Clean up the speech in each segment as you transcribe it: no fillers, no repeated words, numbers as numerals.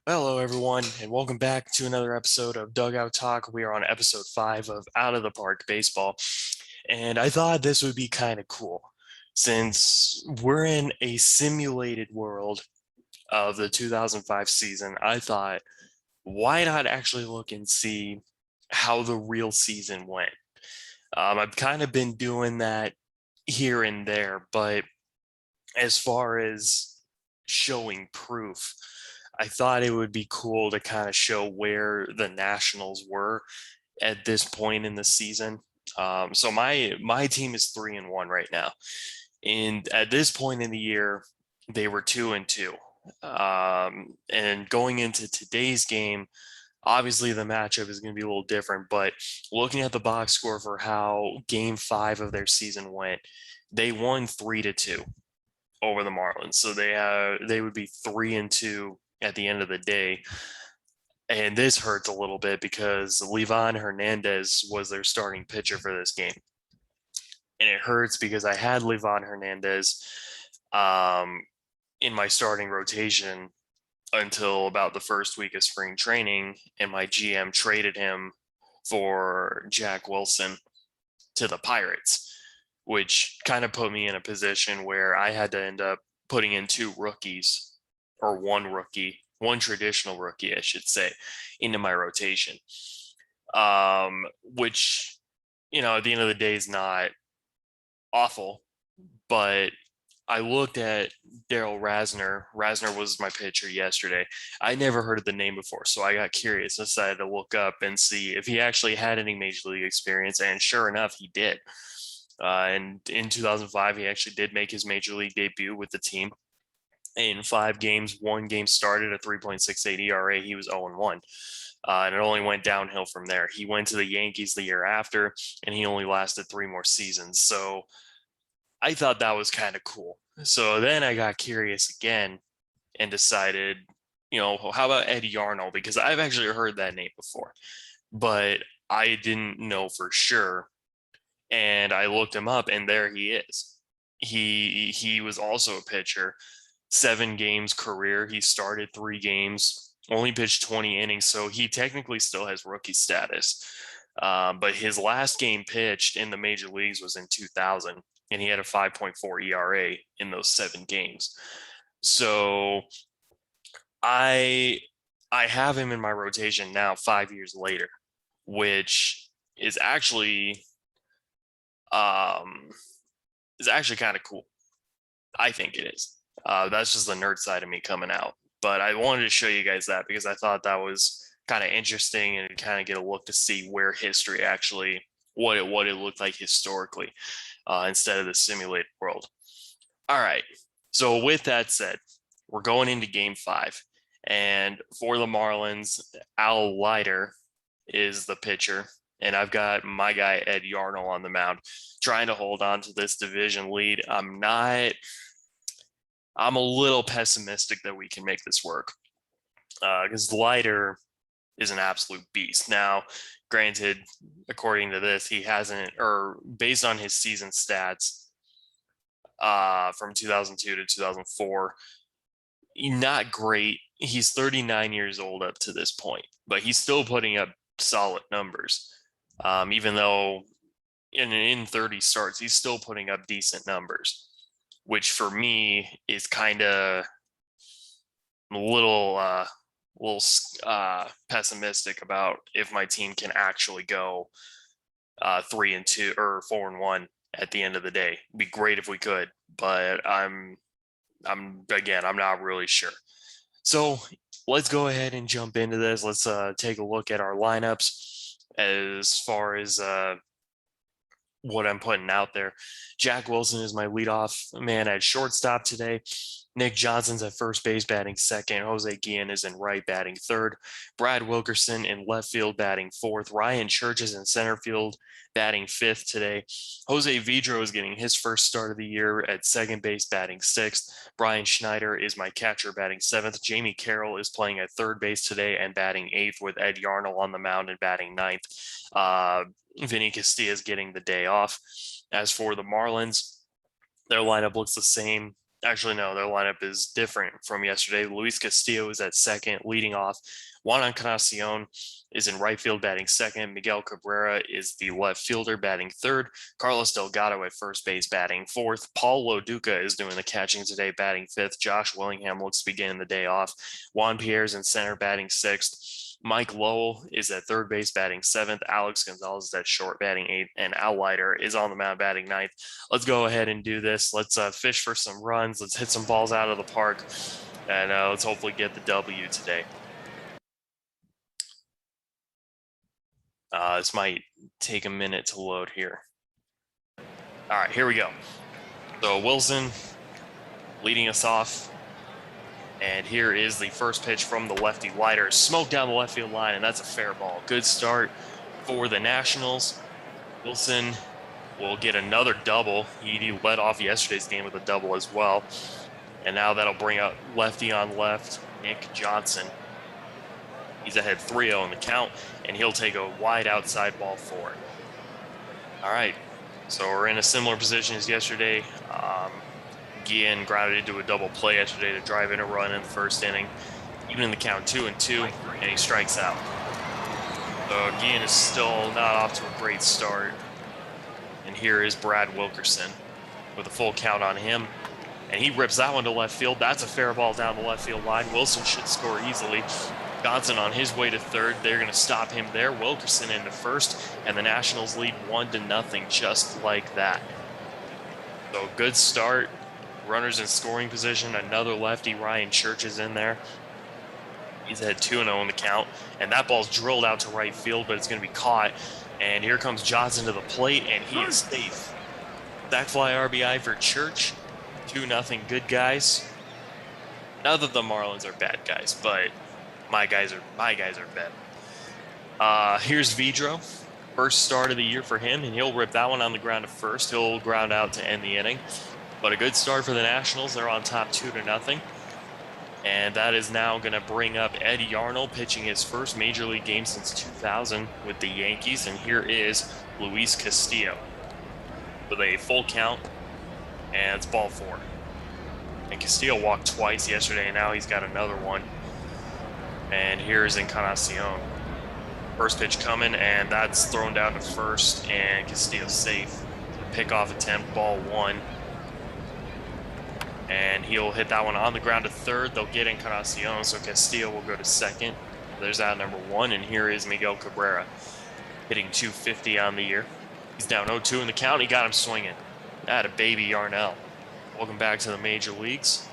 Hello, everyone, and welcome back to another episode of Dugout Talk. We are on episode 5 of Out of the Park Baseball. And I thought this would be kind of cool since we're in a simulated world of the 2005 season. I thought, why not actually look and see how the real season went? I've kind of been doing that here and there, but as far as showing proof, I thought it would be cool to kind of show where the Nationals were at this point in the season. So my team is 3-1 right now, and at this point in the year, they were 2-2. And going into today's game, obviously the matchup is going to be a little different. But looking at the box score for how Game 5 of their season went, they won 3-2 over the Marlins. So they would be 3-2 at the end of the day. And this hurts a little bit because Livan Hernandez was their starting pitcher for this game. And it hurts because I had Livan Hernandez um, in my starting rotation until about the first week of spring training, and my GM traded him for Jack Wilson to the Pirates, which kind of put me in a position where I had to end up putting in two rookies or one traditional rookie, I should say, into my rotation. Which, at the end of the day is not awful, but I looked at Daryl Rasner. Rasner was my pitcher yesterday. I never heard of the name before, so I got curious. I decided to look up and see if he actually had any major league experience, and sure enough, he did. And in 2005, he actually did make his major league debut with the team. In 5 games, 1 game started at 3.68 ERA. He was 0-1. And it only went downhill from there. He went to the Yankees the year after, and he only lasted 3 more seasons. So I thought that was kind of cool. So then I got curious again and decided, how about Ed Yarnall? Because I've actually heard that name before, but I didn't know for sure. And I looked him up, and there he is. He was also a pitcher, 7 games career. He started 3 games, only pitched 20 innings, so he technically still has rookie status. But his last game pitched in the major leagues was in 2000, and he had a 5.4 ERA in those 7 games. So I I have him in my rotation now 5 years later, which um is actually kind of cool. I think it is. That's just the nerd side of me coming out. But I wanted to show you guys that because I thought that was kind of interesting and kind of get a look to see where history actually what it looked like historically instead of the simulated world. All right. So with that said, we're going into Game 5, and for the Marlins, Al Leiter is the pitcher, and I've got my guy Ed Yarnall on the mound, trying to hold on to this division lead. I'm a little pessimistic that we can make this work because Leiter is an absolute beast. Now, granted, according to this, he hasn't, or based on his season stats from 2002 to 2004, not great. He's 39 years old up to this point, but he's still putting up solid numbers. Even though in 30 starts, he's still putting up decent numbers, which for me is kind of a little pessimistic about if my team can actually go 3-2 or 4-1 at the end of the day. It'd be great if we could, but I'm not really sure. So let's go ahead and jump into this. Let's take a look at our lineups as far as what I'm putting out there. Jack Wilson is my leadoff man at shortstop today. Nick Johnson's at first base batting second. Jose Guillen is in right batting third. Brad Wilkerson in left field batting fourth. Ryan Church is in center field batting fifth today. Jose Vidro is getting his first start of the year at second base batting sixth. Brian Schneider is my catcher batting seventh. Jamie Carroll is playing at third base today and batting eighth, with Ed Yarnall on the mound and batting ninth. Vinny Castilla is getting the day off. As for the Marlins, their lineup looks the same Actually, no, their lineup is different from yesterday. Luis Castillo is at second, leading off. Juan Encarnacion is in right field batting second. Miguel Cabrera is the left fielder batting third. Carlos Delgado at first base batting fourth. Paul Loduca is doing the catching today, batting fifth. Josh Willingham looks to be getting the day off. Juan Pierre's in center batting sixth. Mike Lowell is at third base batting seventh. Alex Gonzalez is at short batting eighth. And Al Leiter is on the mound batting ninth. Let's go ahead and do this. Let's fish for some runs. Let's hit some balls out of the park. And let's hopefully get the W today. This might take a minute to load here. All right, here we go. So Wilson leading us off. And here is the first pitch from the lefty Leiter. Smoke down the left field line, and that's a fair ball. Good start for the Nationals. Wilson will get another double. He led off yesterday's game with a double as well. And now that'll bring up lefty on left, Nick Johnson. He's ahead 3-0 in the count, and he'll take a wide outside ball four. All right, so we're in a similar position as yesterday. Guillen grounded into a double play yesterday to drive in a run in the first inning, even in the count 2-2, and he strikes out. So Guillen is still not off to a great start. And here is Brad Wilkerson with a full count on him. And he rips that one to left field. That's a fair ball down the left field line. Wilson should score easily. Johnson on his way to third. They're going to stop him there. Wilkerson into first, and the Nationals lead 1-0 just like that. So good start. Runners in scoring position. Another lefty, Ryan Church, is in there. He's ahead 2-0 in the count. And that ball's drilled out to right field, but it's going to be caught. And here comes Johnson to the plate, and he is safe. Sac fly RBI for Church. 2-0, good guys. Not that the Marlins are bad guys, but my guys are bad. Here's Vidro. First start of the year for him, and he'll rip that one on the ground to first. He'll ground out to end the inning. But a good start for the Nationals. They're on top 2-0. And that is now going to bring up Ed Yarnell, pitching his first major league game since 2000 with the Yankees. And here is Luis Castillo with a full count, and it's ball four. And Castillo walked twice yesterday, and now he's got another one. And here's Encarnacion. First pitch coming, and that's thrown down to first, and Castillo's safe. Pickoff attempt, ball one. And he'll hit that one on the ground to third. They'll get Encarnacion, so Castillo will go to second. There's out number one, and here is Miguel Cabrera, hitting .250 on the year. He's down 0-2 in the count. He got him swinging. That a baby Yarnell. Welcome back to the major leagues.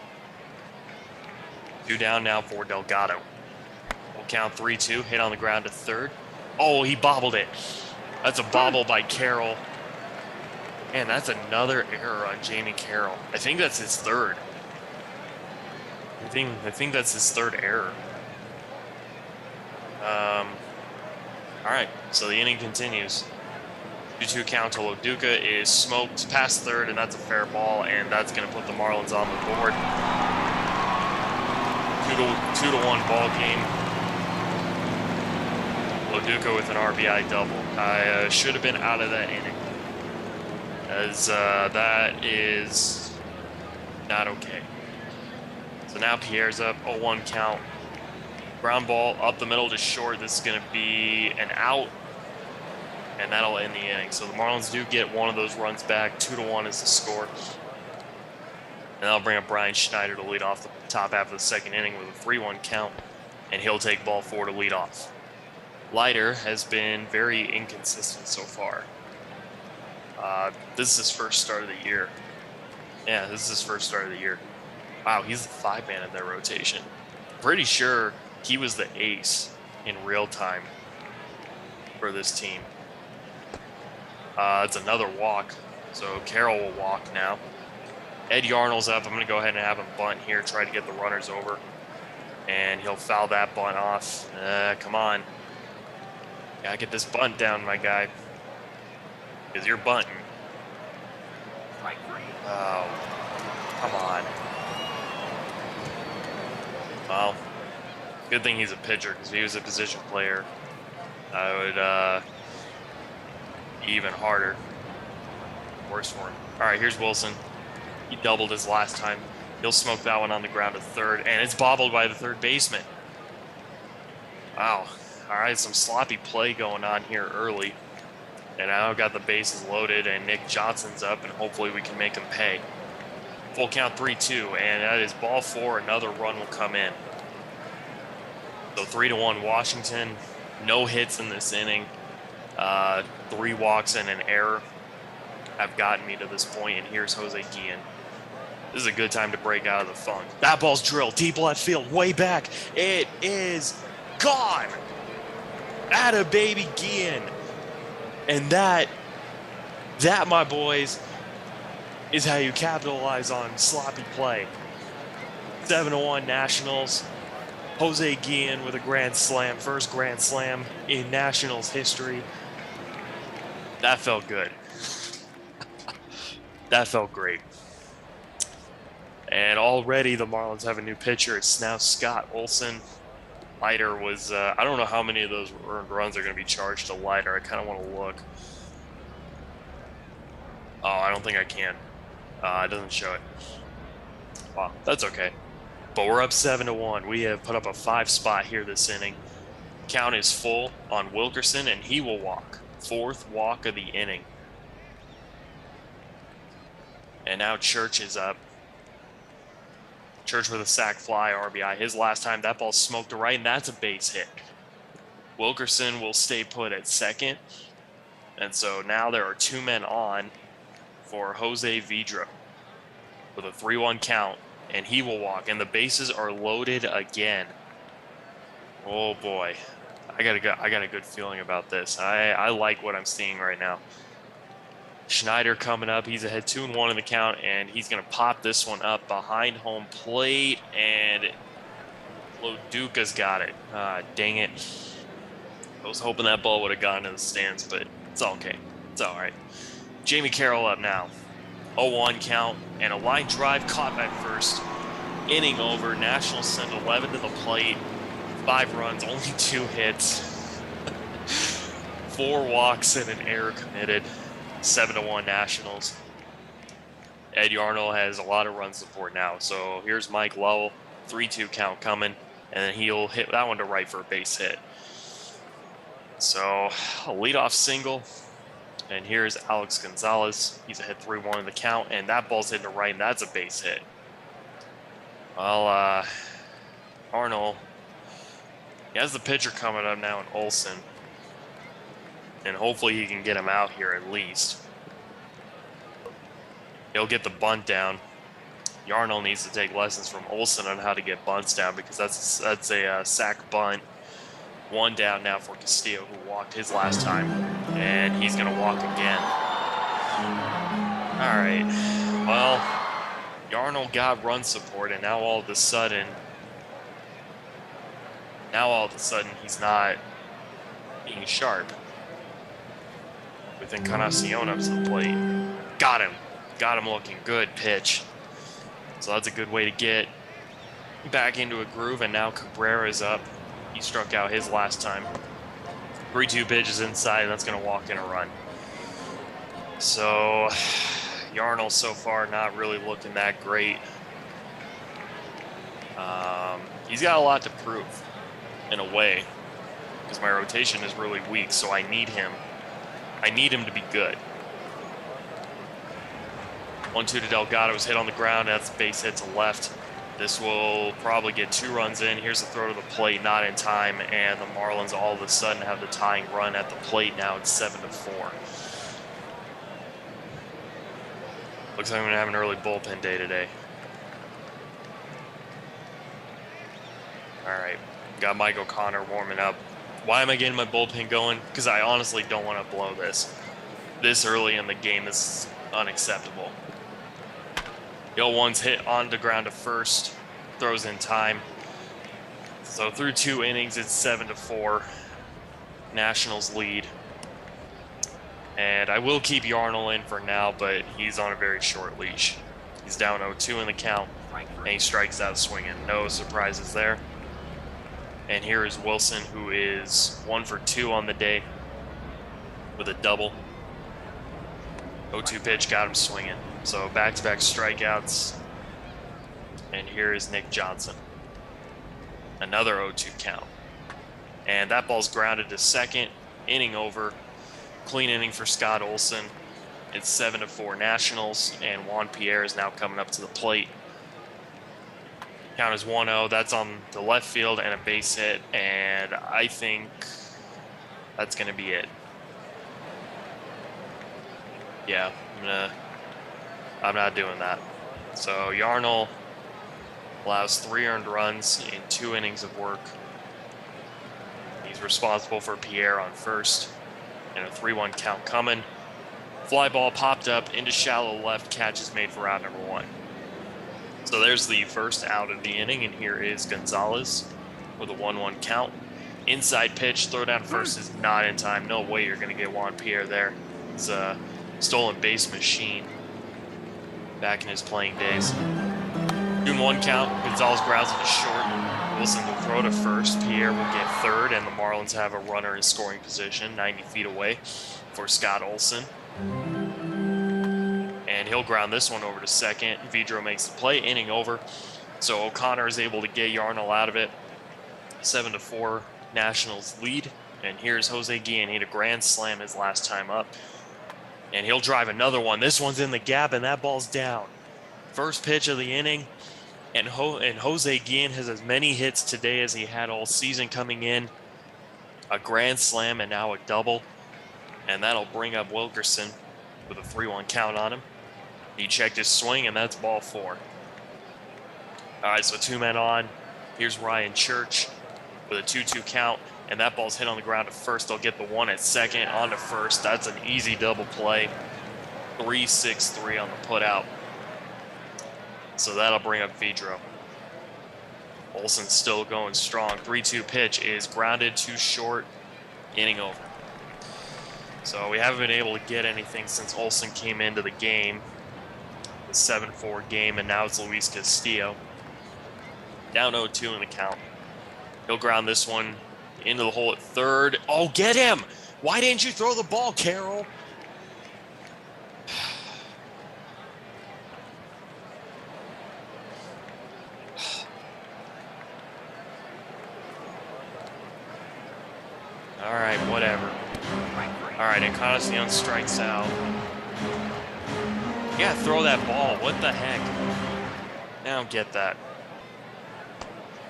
2 down now for Delgado. We'll count 3-2. Hit on the ground to third. Oh, he bobbled it. That's a bobble by Carroll. Man, that's another error on Jamie Carroll. I think that's his third. I think that's his third error. All right, so the inning continues. 2-2 count to Loduca is smoked past third, and that's a fair ball, and that's going to put the Marlins on the board. 2-1 ball game. Loduca with an RBI double. I should have been out of that inning, as that is not okay. So now Pierre's up, 0-1 count. Ground ball up the middle to short. This is going to be an out, and that'll end the inning. So the Marlins do get one of those runs back. 2-1 is the score. And that'll bring up Brian Schneider to lead off the top half of the second inning with a 3-1 count, and he'll take ball four to lead off. Leiter has been very inconsistent so far. This is his first start of the year. Yeah, this is his first start of the year. Wow, he's the 5-man in their rotation. Pretty sure he was the ace in real time for this team. It's another walk, so Carroll will walk now. Ed Yarnell's up. I'm going to go ahead and have him bunt here, try to get the runners over. And he'll foul that bunt off. Come on. Gotta get this bunt down, my guy. Because you're bunting. Oh, come on. Well, good thing he's a pitcher, because if he was a position player, I would be even harder. Worse for him. All right, here's Wilson. He doubled his last time He'll smoke that one on the ground to third, and it's bobbled by the third baseman. Wow. All right, some sloppy play going on here early. And now I've got the bases loaded, and Nick Johnson's up, and hopefully we can make him pay. Full count 3-2, and that is ball 4. Another run will come in. So 3-1 Washington. No hits in this inning. 3 walks and an error have gotten me to this point, and here's Jose Guillen. This is a good time to break out of the funk. That ball's drilled deep left field, way back. It is gone. Atta baby Guillen. And that, my boys, is how you capitalize on sloppy play. 7-1 Nationals. Jose Guillen with a grand slam, first grand slam in Nationals history. That felt good. That felt great. And already the Marlins have a new pitcher. It's now Scott Olson. Leiter was, I don't know how many of those earned runs are going to be charged to Leiter. I kind of want to look. Oh, I don't think I can. It doesn't show it. Wow, that's okay. But we're up 7-1. We have put up a 5 spot here this inning. Count is full on Wilkerson, and he will walk. 4th walk of the inning. And now Church is up. Church with a sac fly, RBI. His last time, that ball smoked to right, and that's a base hit. Wilkerson will stay put at second. And so now there are 2 men on for Jose Vidra with a 3-1 count, and he will walk. And the bases are loaded again. Oh, boy. I got a good feeling about this. I like what I'm seeing right now. Schneider coming up. He's ahead 2-1 in the count, and he's going to pop this one up behind home plate, and Loduca's got it. Dang it. I was hoping that ball would have gone to the stands, but it's okay. It's all right. Jamie Carroll up now. 0-1 count, and a line drive caught at first. Inning over. Nationals send 11 to the plate. 5 runs, only 2 hits. 4 walks and an error committed. 7-1 Nationals. Ed Yarnall has a lot of run support now. So here's Mike Lowell, 3-2 count coming, and then he'll hit that one to right for a base hit. So a leadoff single, and here's Alex Gonzalez. He's ahead 3-1 in the count, and that ball's hitting to right, and that's a base hit. Well, Arnold, he has the pitcher coming up now in Olson. And hopefully he can get him out here at least. He'll get the bunt down. Yarnall needs to take lessons from Olson on how to get bunts down, because that's a sac bunt. 1 down now for Castillo, who walked his last time. And he's going to walk again. All right. Well, Yarnall got run support, and now all of a sudden he's not being sharp. With Encarnacion up to the plate. Got him looking good. Pitch. So that's a good way to get back into a groove, and now Cabrera's up. He struck out his last time. 3-2 pitch is inside, and that's going to walk in a run. So Yarnall so far not really looking that great. He's got a lot to prove in a way, because my rotation is really weak, so I need him to be good. 1-2 to Delgado's hit on the ground. That's a base hit to left. This will probably get 2 runs in. Here's the throw to the plate, not in time, and the Marlins all of a sudden have the tying run at the plate. Now it's 7-4. Looks like I'm gonna have an early bullpen day today. All right, got Mike O'Connor warming up. Why am I getting my bullpen going? Because I honestly don't want to blow this early in the game. This is unacceptable. The 0-1's hit on the ground to first, throws in time. So through 2 innings, it's 7-4. Nationals lead. And I will keep Yarnall in for now, but he's on a very short leash. He's down 0-2 in the count, and he strikes out swinging. No surprises there. And here is Wilson, who is 1 for 2 on the day with a double. 0-2 pitch got him swinging. So back-to-back strikeouts. And here is Nick Johnson. Another 0-2 count. And that ball's grounded to second. Inning over. Clean inning for Scott Olson. It's 7-4 Nationals, and Juan Pierre is now coming up to the plate. Count is 1-0. That's on the left field and a base hit, and I think that's going to be it. Yeah, I'm not doing that. So Yarnall allows 3 earned runs in 2 innings of work. He's responsible for Pierre on first, and a 3-1 count coming. Fly ball popped up into shallow left. Catch is made for out number 1. So there's the first out of the inning, and here is Gonzalez with a 1-1 count. Inside pitch, throw down first is not in time. No way you're going to get Juan Pierre there. It's a stolen base machine back in his playing days. 2-1 count. Gonzalez grounds into short. Wilson will throw to first. Pierre will get third, and the Marlins have a runner in scoring position 90 feet away for Scott Olson. And he'll ground this one over to second. Vidro makes the play, inning over. So O'Connor is able to get Yarnall out of it. 7-4 Nationals lead. And here's Jose Guillen. He had a grand slam his last time up. And he'll drive another one. This one's in the gap, and that ball's down. First pitch of the inning. And Jose Guillen has as many hits today as he had all season coming in. A grand slam and now a double. And that'll bring up Wilkerson with a 3-1 count on him. He checked his swing, and that's ball 4. All right, so 2 men on. Here's Ryan Church with a 2-2 count, and that ball's hit on the ground to first. They'll get the 1 at second on to first. That's an easy double play. 3-6-3 on the putout. So that'll bring up Vidro. Olson's still going strong. 3-2 pitch is grounded to short. Inning over. So we haven't been able to get anything since Olson came into the game. The 7-4 game, and now it's Luis Castillo. Down 0-2 in the count. He'll ground this one into the hole at third. Oh, get him! Why didn't you throw the ball, Carroll? All right, whatever. All right, Encarnacion strikes out. You gotta throw that ball. What the heck? I don't get that.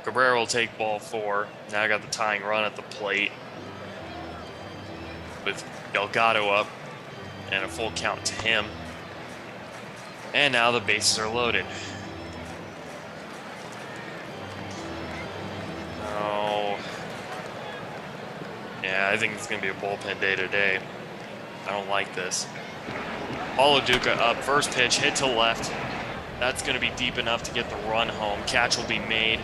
Cabrera will take ball 4. Now I got the tying run at the plate with Delgado up and a full count to him. And now the bases are loaded. Oh. Yeah, I think it's going to be a bullpen day today. I don't like this. Paulo Duca up. First pitch, hit to left. That's going to be deep enough to get the run home. Catch will be made.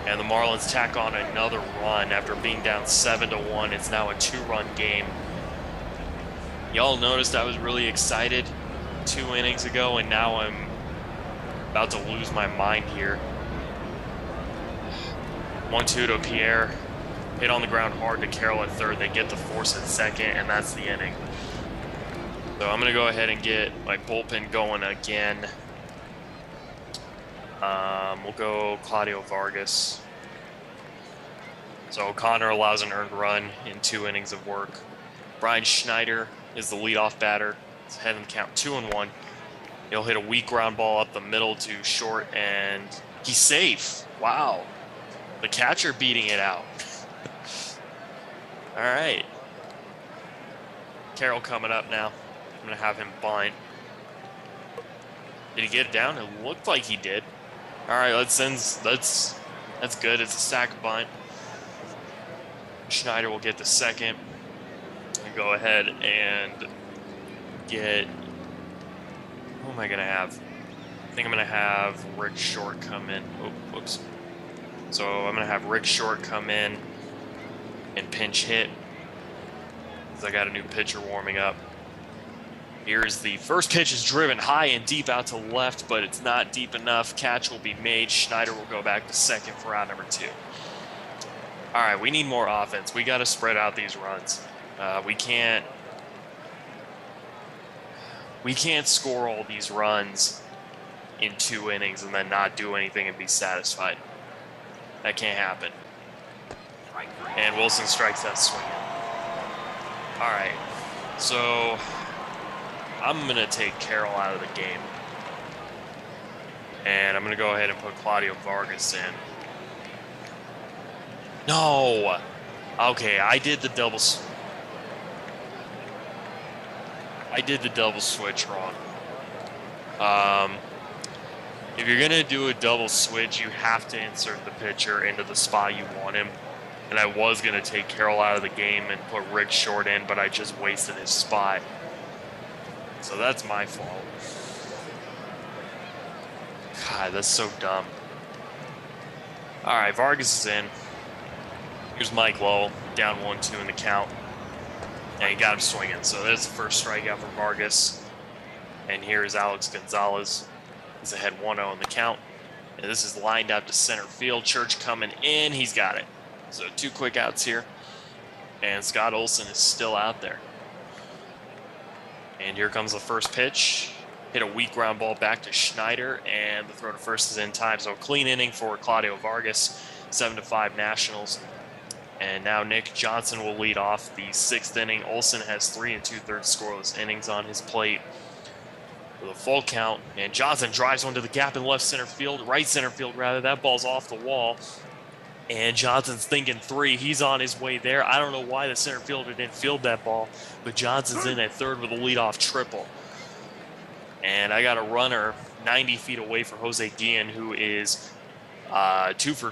And the Marlins tack on another run after being down 7-1. It's now a 2-run game. Y'all noticed I was really excited 2 innings ago, and now I'm about to lose my mind here. 1-2 to Pierre. Hit on the ground hard to Carroll at third. They get the force at second, and that's the inning. So I'm going to go ahead and get my bullpen going again. We'll go Claudio Vargas. So O'Connor allows an earned run in 2 innings of work. Brian Schneider is the leadoff batter. He's ahead in the count 2-1. He'll hit a weak ground ball up the middle to short, and he's safe. Wow. The catcher beating it out. All right. Carroll coming up now. I'm going to have him bunt. Did he get it down? It looked like he did. All right, that's good. It's a sac bunt. Schneider will get the second. And go ahead and get... Who am I going to have? I think I'm going to have Rick Short come in. Oh, whoops. So I'm going to have Rick Short come in and pinch hit, because I got a new pitcher warming up. Here's the first pitch is driven high and deep out to left, but it's not deep enough. Catch will be made. Schneider will go back to second for out number 2. All right, we need more offense. We got to spread out these runs. We can't score all these runs in 2 innings and then not do anything and be satisfied. That can't happen. And Wilson strikes that swing. All right, so I'm going to take Carroll out of the game. And I'm going to go ahead and put Claudio Vargas in. No! Okay, I did the double switch wrong. If you're going to do a double switch, you have to insert the pitcher into the spot you want him. And I was going to take Carroll out of the game and put Rick Short in, but I just wasted his spot. So that's my fault. God, that's so dumb. All right, Vargas is in. Here's Mike Lowell, down 1-2 in the count. And he got him swinging. So there's the first strikeout for Vargas. And here's Alex Gonzalez. He's ahead 1-0 in the count. And this is lined out to center field. Church coming in. He's got it. So 2 quick outs here. And Scott Olson is still out there. And here comes the first pitch. Hit a weak ground ball back to Schneider. And the throw to first is in time. So a clean inning for Claudio Vargas. 7-5 Nationals. And now Nick Johnson will lead off the 6th inning. Olson has 3 2/3 scoreless innings on his plate with a full count. And Johnson drives one to the gap in right center field. That ball's off the wall. And Johnson's thinking 3. He's on his way there. I don't know why the center fielder didn't field that ball, but Johnson's in at third with a leadoff triple. And I got a runner 90 feet away for Jose Guillen, who is 2 for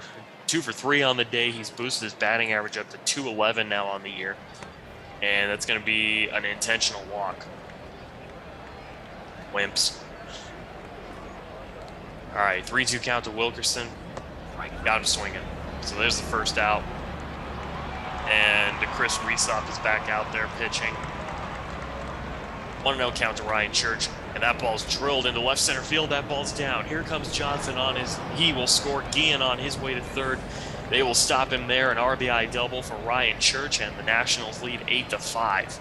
3 on the day. He's boosted his batting average up to 211 now on the year. And that's going to be an intentional walk. Wimps. All right, 3-2 count to Wilkerson. Got him swinging. So there's the first out. And Chris Resop is back out there pitching. 1-0 count to Ryan Church. And that ball's drilled into left center field. That ball's down. Here comes Johnson he will score. Guillen on his way to third. They will stop him there. An RBI double for Ryan Church, and the Nationals lead 8-5.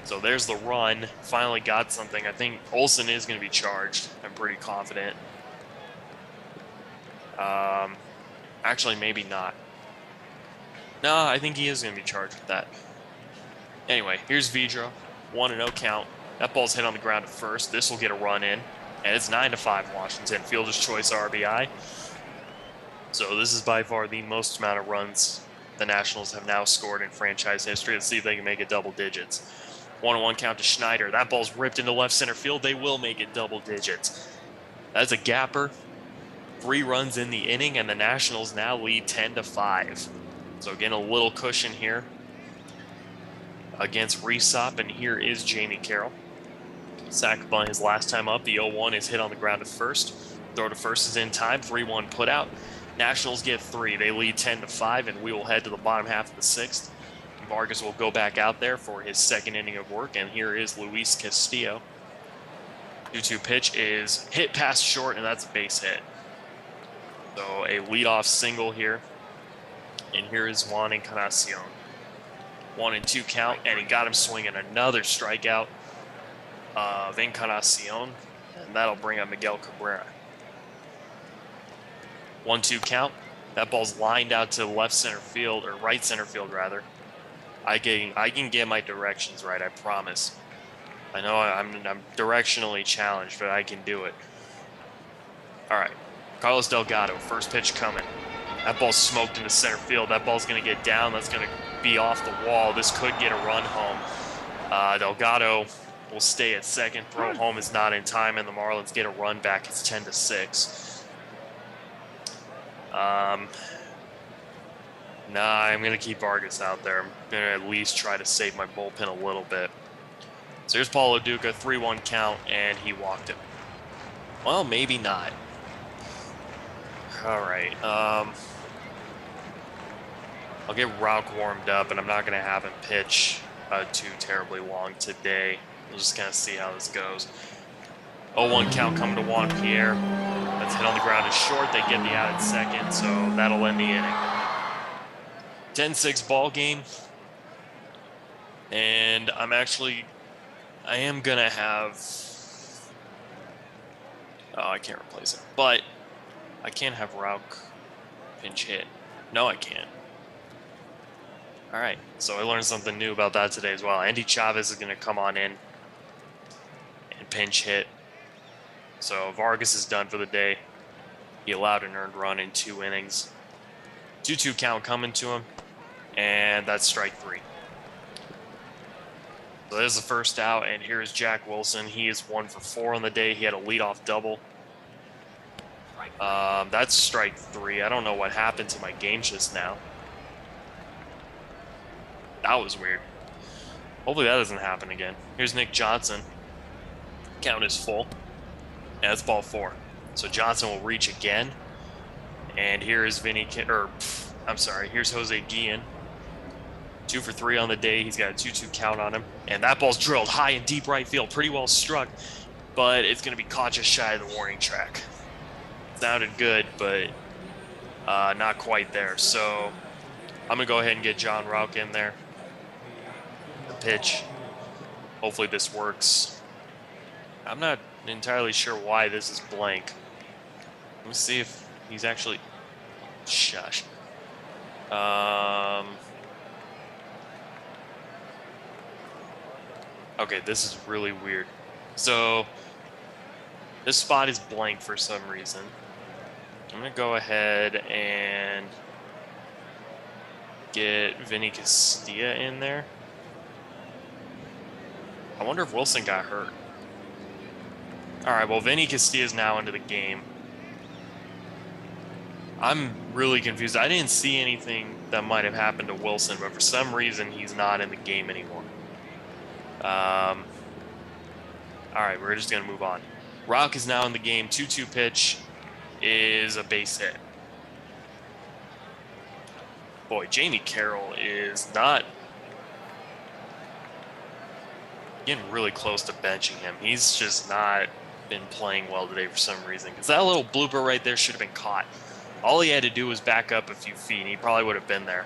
So there's the run. Finally got something. I think Olson is going to be charged. I'm pretty confident. Actually, maybe not. No, I think he is going to be charged with that. Anyway, here's Vidro. 1-0 count. That ball's hit on the ground at first. This will get a run in. And it's 9-5 Washington. Fielder's choice RBI. So this is by far the most amount of runs the Nationals have now scored in franchise history. Let's see if they can make it double digits. 1-1 count to Schneider. That ball's ripped into left center field. They will make it double digits. That's a gapper. 3 runs in the inning, and the Nationals now lead 10-5. So again, a little cushion here against Resop, and here is Jamie Carroll. Sack bunt his last time up. The 0-1 is hit on the ground at first. Throw to first is in time. 3-1 put out. Nationals get 3. They lead 10-5, and we will head to the bottom half of the 6th. Vargas will go back out there for his 2nd inning of work, and here is Luis Castillo. 2-2 pitch is hit past short, and that's a base hit. So a leadoff single here. And here is Juan Encarnacion. 1-2 count, and he got him swinging. Another strikeout of Encarnacion, and that'll bring up Miguel Cabrera. 1-2 count. That ball's lined out to left center field, or right center field rather. I can get my directions right, I promise. I know I'm directionally challenged, but I can do it. All right, Carlos Delgado, first pitch coming. That ball's smoked into center field. That ball's going to get down. That's going to be off the wall. This could get a run home. Delgado will stay at second. Throw home is not in time, and the Marlins get a run back. It's 10-6. Nah, I'm going to keep Vargas out there. I'm going to at least try to save my bullpen a little bit. So here's Paulo Duca, 3-1 count, and he walked him. Well, maybe not. All right. I'll get Rauch warmed up, and I'm not going to have him pitch too terribly long today. We'll just kind of see how this goes. 0-1 count coming to Juan Pierre. That's hit on the ground is short. They get the out at second, so that'll end the inning. 10-6 ball game. And I am going to have Oh, I can't replace it. But I can't have Rauk pinch hit. No, I can't. All right, so I learned something new about that today as well. Andy Chavez is going to come on in and pinch hit. So Vargas is done for the day. He allowed an earned run in 2 innings. 2-2 count coming to him, and that's strike 3. So there's the first out, and here's Jack Wilson. He is 1 for 4 on the day. He had a leadoff double. That's strike 3. I don't know what happened to my game just now. That was weird. Hopefully that doesn't happen again. Here's Nick Johnson. Count is full. And that's ball 4. So Johnson will reach again. And here is here's Jose Guillen. 2 for 3 on the day. He's got a 2-2 count on him. And that ball's drilled high in deep right field. Pretty well struck. But it's going to be caught just shy of the warning track. Sounded good, but not quite there. So I'm going to go ahead and get John Rauk in there. The pitch. Hopefully this works. I'm not entirely sure why this is blank. Let me see if he's actually... Shush. Okay, this is really weird. So this spot is blank for some reason. I'm going to go ahead and get Vinny Castilla in there. I wonder if Wilson got hurt. All right, well, Vinny Castilla is now into the game. I'm really confused. I didn't see anything that might have happened to Wilson, but for some reason, he's not in the game anymore. All right, we're just going to move on. Rauk is now in the game. 2-2 pitch is a base hit. Boy, Jamie Carroll is not getting really close to benching him. He's just not been playing well today for some reason. Because that little blooper right there should have been caught. All he had to do was back up a few feet, and he probably would have been there.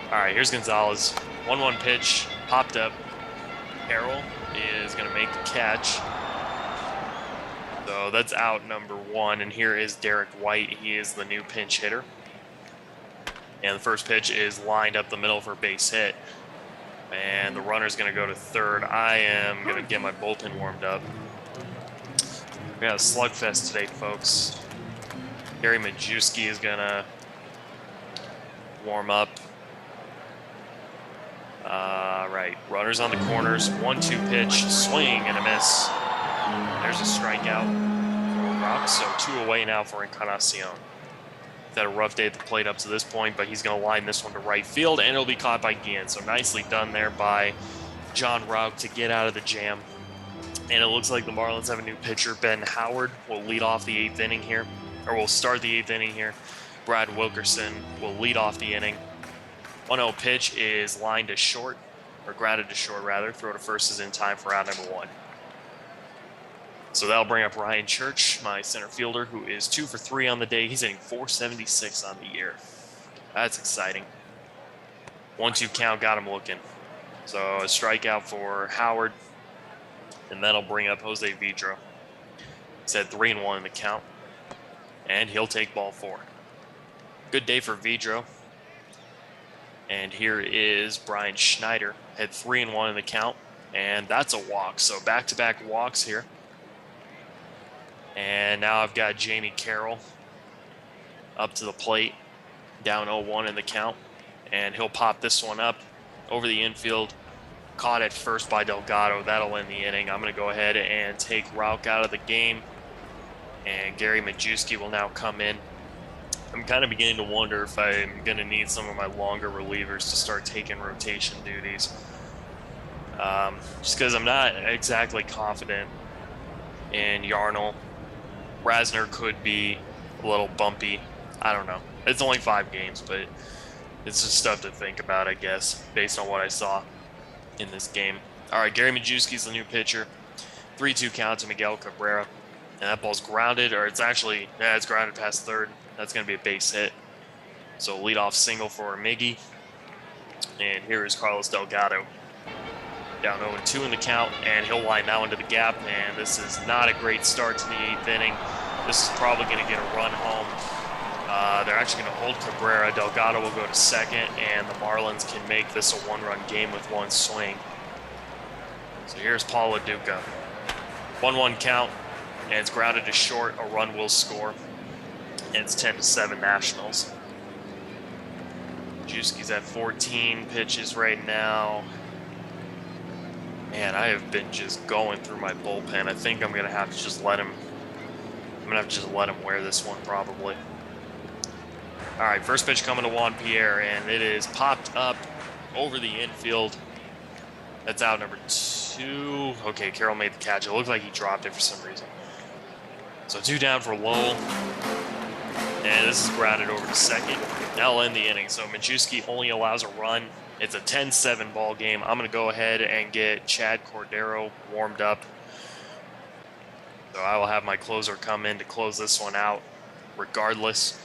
All right, here's Gonzalez. 1-1 pitch, popped up. Carroll is going to make the catch. So that's out number 1, and here is Derek White. He is the new pinch hitter. And the first pitch is lined up the middle for a base hit. And the runner's going to go to third. I am going to get my bullpen warmed up. We got a slugfest today, folks. Gary Majewski is going to warm up. Right, runners on the corners. 1-2 pitch, swing and a miss. There's a strikeout for Rauk, so 2 away now for Encarnacion. He's had a rough day at the plate up to this point, but he's going to line this one to right field, and it'll be caught by Guillen. So nicely done there by John Rauk to get out of the jam. And it looks like the Marlins have a new pitcher. Ben Howard will lead off the 8th inning here, or will start the 8th inning here. Brad Wilkerson will lead off the inning. 1-0 pitch is lined to short, or grounded to short rather. Throw to first is in time for out number 1. So that'll bring up Ryan Church, my center fielder, who is 2 for 3 on the day. He's hitting .476 on the year. That's exciting. 1-2 count got him looking. So a strikeout for Howard, and that'll bring up Jose Vidro. He's had 3-1 in the count, and he'll take ball 4. Good day for Vidro. And here is Brian Schneider. Had 3-1 in the count, and that's a walk. So back-to-back walks here. And now I've got Jamie Carroll up to the plate, down 0-1 in the count. And he'll pop this one up over the infield. Caught at first by Delgado. That'll end the inning. I'm going to go ahead and take Rauk out of the game. And Gary Majewski will now come in. I'm kind of beginning to wonder if I'm going to need some of my longer relievers to start taking rotation duties. Just because I'm not exactly confident in Yarnell. Rasner could be a little bumpy. I don't know. It's only 5 games, but it's just stuff to think about, I guess, based on what I saw in this game. All right, Gary Majewski's the new pitcher. 3-2 count to Miguel Cabrera. And that ball's grounded, or it's actually, it's grounded past third. That's going to be a base hit. So leadoff single for Miggy. And here is Carlos Delgado. Down 0-2 in the count, and he'll line that one to the gap, and this is not a great start to the 8th inning. This is probably going to get a run home. They're actually going to hold Cabrera. Delgado will go to second, and the Marlins can make this a one-run game with one swing. So here's Paul Dugout. 1-1 count, and it's grounded to short. A run will score, and it's 10-7 Nationals. Juski's at 14 pitches right now. Man, I have been just going through my bullpen. I think I'm going to have to just let him wear this one probably. All right, first pitch coming to Juan Pierre, and it is popped up over the infield. That's out number 2. Okay, Carroll made the catch. It looked like he dropped it for some reason. So 2 down for Lowell. And this is grounded over to second. That'll end the inning. So Majewski only allows a run. It's a 10-7 ball game. I'm going to go ahead and get Chad Cordero warmed up. So I will have my closer come in to close this one out regardless.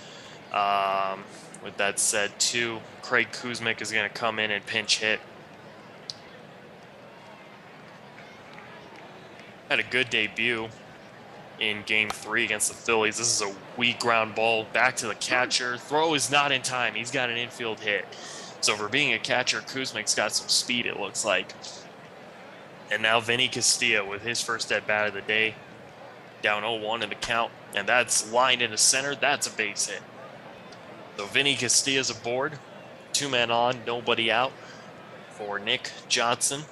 With that said, too, Craig Kuzmic is going to come in and pinch hit. Had a good debut in Game 3 against the Phillies. This is a weak ground ball back to the catcher. Throw is not in time. He's got an infield hit. So for being a catcher, Kuzmic's got some speed, it looks like. And now Vinny Castilla with his first at-bat of the day. Down 0-1 in the count. And that's lined into center. That's a base hit. So Vinny Castilla's aboard. 2 men on, nobody out for Nick Johnson.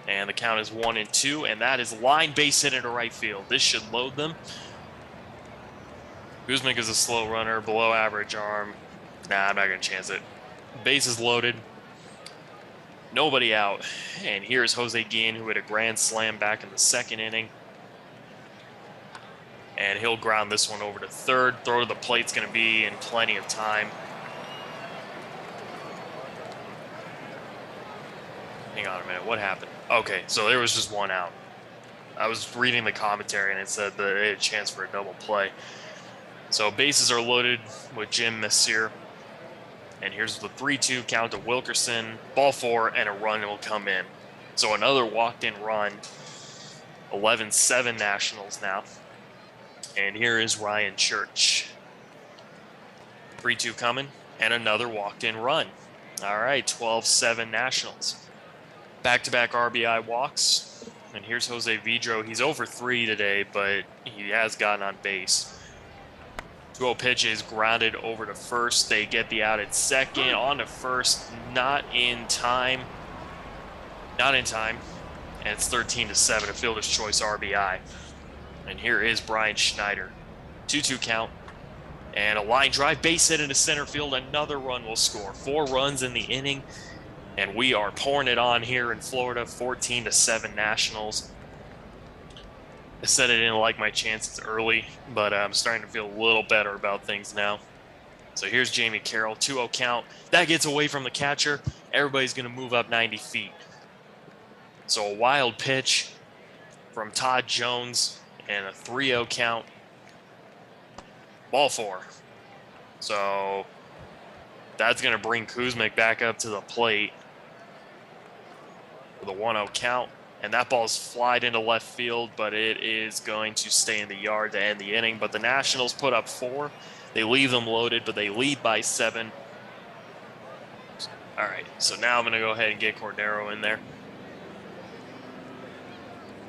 And the count is 1-2, and that is line base hit into right field. This should load them. Kuzmic is a slow runner, below average arm. Nah, I'm not going to chance it. Base is loaded. Nobody out. And here's Jose Guillen, who hit a grand slam back in the 2nd inning. And he'll ground this one over to third. Throw to the plate's going to be in plenty of time. Hang on a minute. What happened? Okay, so there was just 1 out. I was reading the commentary, and it said that they had a chance for a double play. So bases are loaded with Jim Messier. And here's the 3-2 count to Wilkerson. Ball 4, and a run will come in. So another walked-in run. 11-7 Nationals now. And here is Ryan Church. 3-2 coming, and another walked-in run. All right, 12-7 Nationals. Back-to-back RBI walks. And here's Jose Vidro. He's over 3 today, but he has gotten on base. 2-0 pitch is grounded over to first. They get the out at second. On to first. Not in time. Not in time. And it's 13-7, a fielder's choice RBI. And here is Brian Schneider. 2-2 count. And a line drive, base hit into center field. Another run will score. 4 runs in the inning. And we are pouring it on here in Florida. 14-7 Nationals. I said I didn't like my chances early, but I'm starting to feel a little better about things now. So here's Jamie Carroll, 2-0 count. That gets away from the catcher. Everybody's going to move up 90 feet. So a wild pitch from Todd Jones and a 3-0 count. Ball 4. So that's going to bring Kuzmic back up to the plate with a 1-0 count. And that ball's flied into left field, but it is going to stay in the yard to end the inning. But the Nationals put up 4. They leave them loaded, but they lead by 7. All right, so now I'm going to go ahead and get Cordero in there.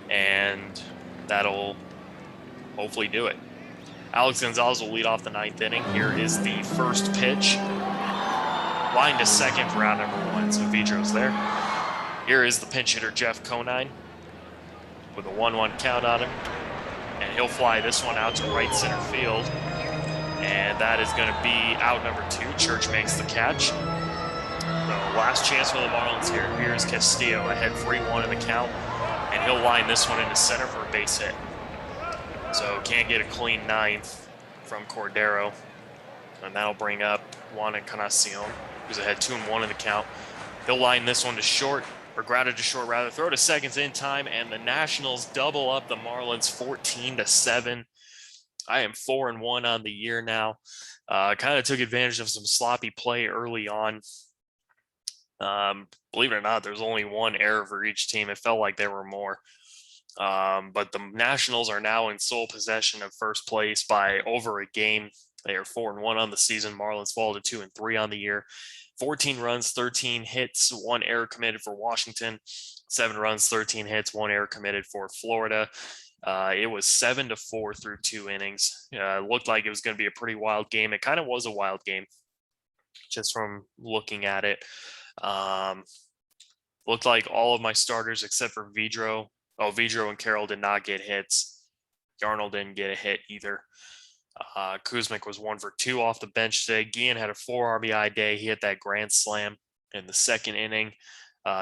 And that'll hopefully do it. Alex Gonzalez will lead off the 9th inning. Here is the first pitch. Line to second for out number 1, so Vidro's there. Here is the pinch hitter, Jeff Conine, with a 1-1 count on him. And he'll fly this one out to right center field. And that is going to be out number 2. Church makes the catch. So last chance for the Marlins here. Here's Castillo ahead 3-1 in the count. And he'll line this one into center for a base hit. So can't get a clean 9th from Cordero. And that'll bring up Juan Encarnacion, who's ahead 2-1 in the count. He'll line this one to short. Or grounded to short rather, throw to seconds in time, and the Nationals double up the Marlins 14-7. I am 4-1 on the year now. Kind of took advantage of some sloppy play early on. Believe it or not, there's only one error for each team. It felt like there were more. But the Nationals are now in sole possession of first place by over a game. They are 4-1 on the season. Marlins fall to 2-3 on the year. 14 runs, 13 hits, one error committed for Washington. 7 runs, 13 hits, one error committed for Florida. It was 7-4 through 2 innings. It looked like it was going to be a pretty wild game. It kind of was a wild game, just from looking at it. Looked like all of my starters except for Vidro. Oh, Vidro and Carroll did not get hits. Yarnell didn't get a hit either. Kuzmic was 1 for 2 off the bench today. Guillen had a 4 RBI day. He hit that grand slam in the second inning.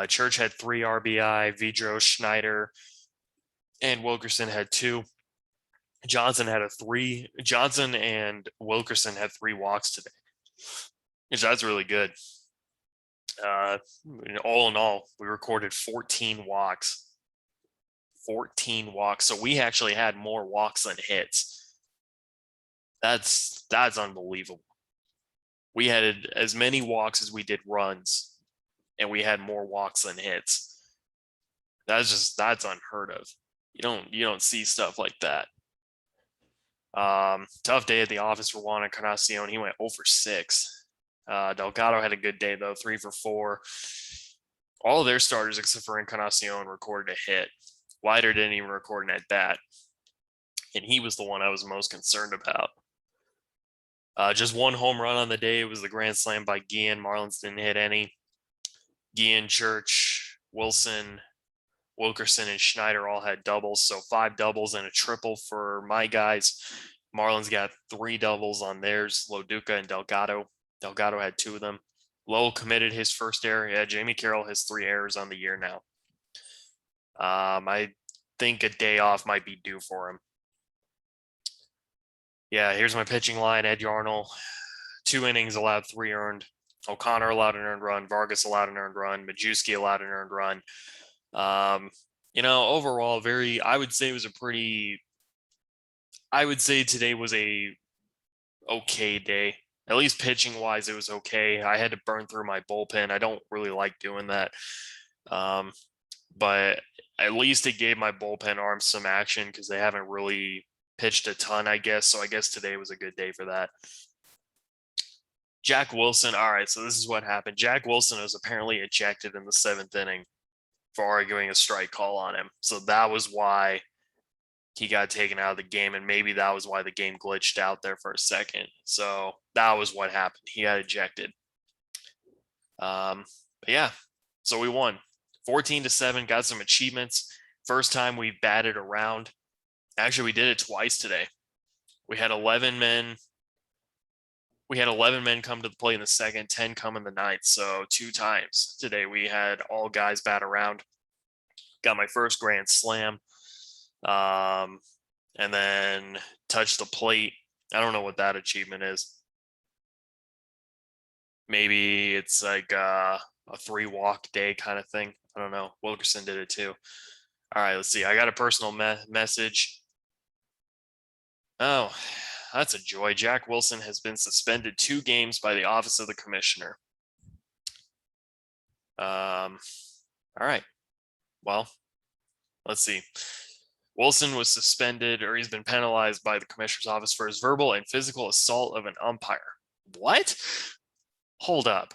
Church had 3 RBI. Vidro, Schneider, and Wilkerson had 2. Johnson and Wilkerson had 3 walks today, which that's really good. All in all, we recorded 14 walks. 14 walks. So we actually had more walks than hits. That's unbelievable. We had as many walks as we did runs, and we had more walks than hits. That's unheard of. You don't see stuff like that. Tough day at the office for Juan Encarnacion. He went 0 for 6. Delgado had a good day though, 3 for 4. All of their starters except for Encarnacion recorded a hit. Leiter didn't even record an at bat, and he was the one I was most concerned about. Just 1 home run on the day. It was the grand slam by Guillen. Marlins didn't hit any. Guillen, Church, Wilson, Wilkerson, and Schneider all had doubles. So 5 doubles and a triple for my guys. Marlins got 3 doubles on theirs. Loduca and Delgado. Delgado had 2 of them. Lowell committed his first error. Yeah, Jamie Carroll has 3 errors on the year now. I think a day off might be due for him. Yeah, here's my pitching line. Ed Yarnell, 2 innings, allowed 3 earned. O'Connor allowed an earned run. Vargas allowed an earned run. Majewski allowed an earned run. Overall, I would say today was a okay day. At least pitching wise, it was okay. I had to burn through my bullpen. I don't really like doing that. But at least it gave my bullpen arms some action because they haven't really pitched a ton, I guess. So I guess today was a good day for that. Jack Wilson. All right, so this is what happened. Jack Wilson was apparently ejected in the 7th inning for arguing a strike call on him. So that was why he got taken out of the game, and maybe that was why the game glitched out there for a second. So that was what happened. He got ejected. But yeah, so we won 14-7, got some achievements. First time we batted around. Actually, we did it twice today. We had 11 men. We had 11 men come to the plate in the second, 10 come in the ninth. So 2 times today we had all guys bat around. Got my first grand slam. And then touched the plate. I don't know what that achievement is. Maybe it's like a 3-walk day kind of thing. I don't know. Wilkerson did it too. All right, let's see. I got a personal message. Oh, that's a joy. Jack Wilson has been suspended 2 games by the Office of the Commissioner. All right. Well, let's see. Wilson was suspended, or he's been penalized by the commissioner's office for his verbal and physical assault of an umpire. What? Hold up.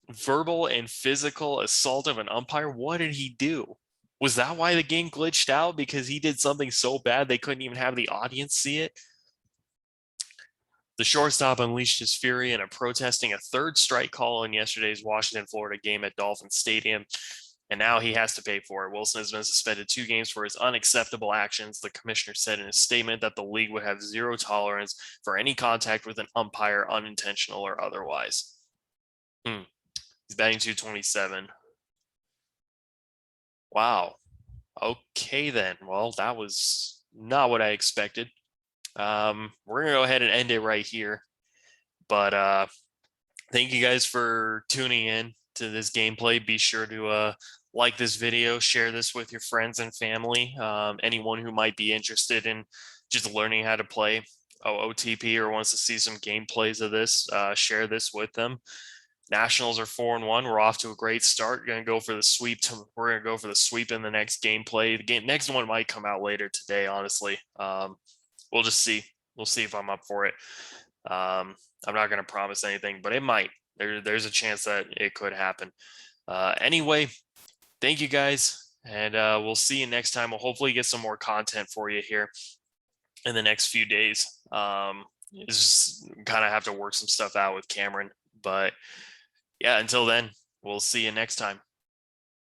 Verbal and physical assault of an umpire? What did he do? Was that why the game glitched out? Because he did something so bad they couldn't even have the audience see it? The shortstop unleashed his fury in protesting a 3rd strike call in yesterday's Washington-Florida game at Dolphin Stadium, and now he has to pay for it. Wilson has been suspended 2 games for his unacceptable actions. The commissioner said in a statement that the league would have 0 tolerance for any contact with an umpire, unintentional or otherwise. He's batting .227. Wow. Okay then. Well, that was not what I expected. We're gonna go ahead and end it right here. But thank you guys for tuning in to this gameplay. Be sure to like this video, share this with your friends and family. Anyone who might be interested in just learning how to play OOTP or wants to see some gameplays of this, share this with them. Nationals are 4-1. We're off to a great start. We're gonna go for the sweep. We're gonna go for the sweep in the next gameplay. The next one might come out later today. Honestly, we'll just see. We'll see if I'm up for it. I'm not gonna promise anything, but it might. There's a chance that it could happen. Anyway, thank you guys, and we'll see you next time. We'll hopefully get some more content for you here in the next few days. Just kind of have to work some stuff out with Cameron, but yeah, until then, we'll see you next time.